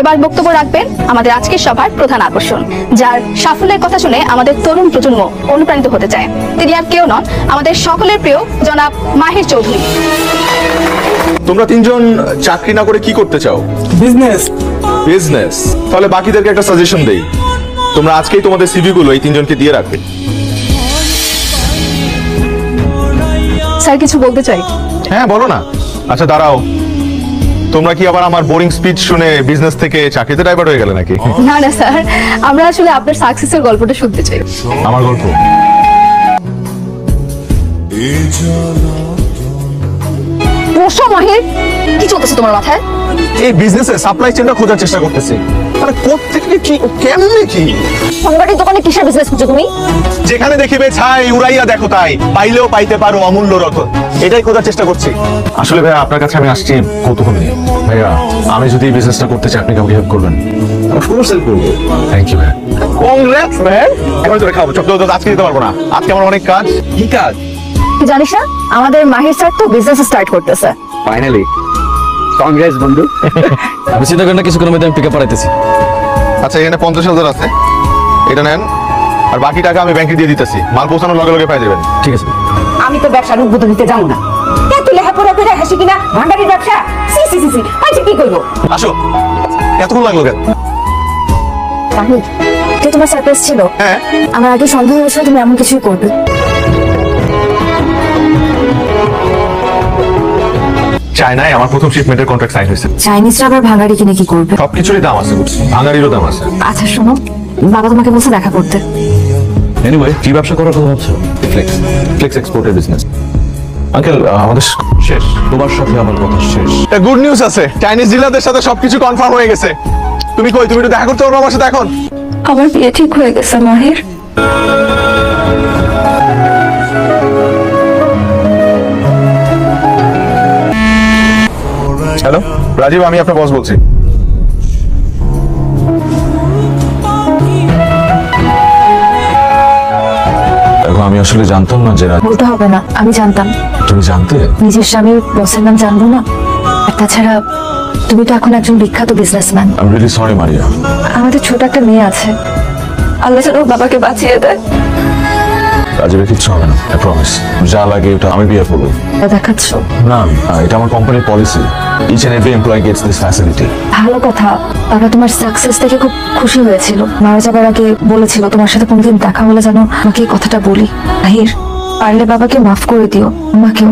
এবার বক্তব্য রাখবেন আমাদের আজকের সভার প্রধান আকর্ষণ, যার সাফল্যের কথা শুনে আমাদের তরুণ প্রজন্ম অনুপ্রাণিত হতে চায়। তিনি আর কেউ নন, আমাদের সকলের প্রিয় জনাব মাহির চৌধুরী। তোমরা তিনজন চাকরি না করে কি করতে চাও? বিজনেস। তাহলে বাকিদেরকে একটা সাজেশন দেই, তোমরা আজকেই তোমাদের সিভি গুলো এই তিনজনকে দিয়ে রাখবে। স্যার কিছু বলতে চাই। হ্যাঁ বলো না। আচ্ছা দাঁড়াও, তোমরা কি আবার আমার বোরিং স্পিচ শুনে বিজনেস থেকে চাকরিতে ডাইভার্ট হয়ে গেলে নাকি? না না স্যার, আমরা আসলে আপনার সাকসেসের গল্পটা শুনতে চাই। আমার গল্প? বসো মাহির, কি চলতেছে তোমার মাথায়? এই বিজনেসে সাপ্লাই চেনটা খোঁজার চেষ্টা করতেছি। মানে কোত্থেকে কি কেমনে কি? সংগঠিত দোকানে কিসের বিজনেস করছো তুমি? যেখানে দেখিবে ছাই উড়াইয়া দেখো তাই, পাইলেও পাইতে পারো অমূল্য রতন, এটাই খোঁজার চেষ্টা করছি। আসলে ভাইয়া আপনার কাছে আমি আসছি কৌতূহল নিয়ে। ভাইয়া আমি যদি এই বিজনেসটা করতে চাই, আপনি কাউকে হেল্প করবেন? অফকোর্স হেল্প করবো। থ্যাংক ইউ ভাইয়া। Congrats man. এখন তোরে খাবো, চপ তো আজকে দিতে পারবো না, আজকে আমার অনেক কাজ। কি কাজ? জানিস না, আমাদের মাহির স্যার তো বিজনেস স্টার্ট করতেছে। ফাইনালি কংগ্রেস বন্ধু। আমি চিন্তা করি না, কিছুক্ষণের মধ্যে আমি পিক আপ পাঠাইতেছি। আচ্ছা এখানে 50,000 আছে, এটা নেন, আর বাকি টাকা আমি ব্যাংকে দিয়ে দিতেছি। মাল পৌঁছানোর লগে লগে পাই দেবেন। ঠিক আছে। আমি তো ব্যবসার উদ্বোধন দিতে যাবো না। এত লেখাপড়া করে হাসি কিনা ভান্ডারির ব্যবসা, সি সি সি সি, আচ্ছা কি করবো? আসো। এতক্ষণ লাগলো কেন? মাহির, এটা তোমার সারপ্রাইজ ছিল। হ্যাঁ। আমার আগে সন্দেহ হয়েছিল তুমি এমন কিছুই করবে। চায়নায় আমার প্রথম শিপমেন্টের কন্ট্রাক্ট সাইন হয়েছে। চাইনিজরা আবার ভাঙাড়ি কিনে কি করবে? সবকিছুরই দাম আছে, ভাঙারিরও দাম আছে। আচ্ছা শোনো, বাবা তোমাকে বলছে দেখা করতে। এনিওয়ে, কি ব্যবসা করার কথা ভাবছো? ফ্লেক্স এক্সপোর্টের বিজনেস। আঙ্কেল আমাদের শেষ, তোমার সাথে আমার কথা শেষ। গুড নিউজ আছে, চাইনিজ ডিলারদের সাথে সবকিছু কনফার্ম হয়ে গেছে। তুমি কই? তুমি একটু দেখা করতে পারবে আমার সাথে এখন? আমার বিয়ে ঠিক হয়ে গেছে মাহির। হ্যালো রাজীব, আমি আপনার বস বলছি। দেখো আমি আসলে জানতাম না যে বলতে হবে না, আমি জানতাম। তুমি জানতে। নিজের স্বামীর বসের নাম জানবো না? আর তাছাড়া তুমি তো এখন একজন বিখ্যাত businessman. I am really sorry মারিয়া। আমাদের ছোট একটা মেয়ে আছে, আল্লাহ যেন ওর বাবাকে বাঁচিয়ে দেয়। রাজীবের কিচ্ছু হবে না, আই প্রমিস। যা লাগে ওটা আমি বিয়ে করবো। দেখাচ্ছ? না এটা আমার কোম্পানির policy, each and every employee gets this facility. ভালো কথা। বাবা তোমার সাকসেস দেখে খুব খুশি হয়েছিল। মারা যাবার আগে বলেছিল তোমার সাথে কোনোদিন দেখা হলে যেন আমাকে এই কথাটা বলি। মাহির, পারলে বাবাকে মাফ করে দিও, আমাকেও।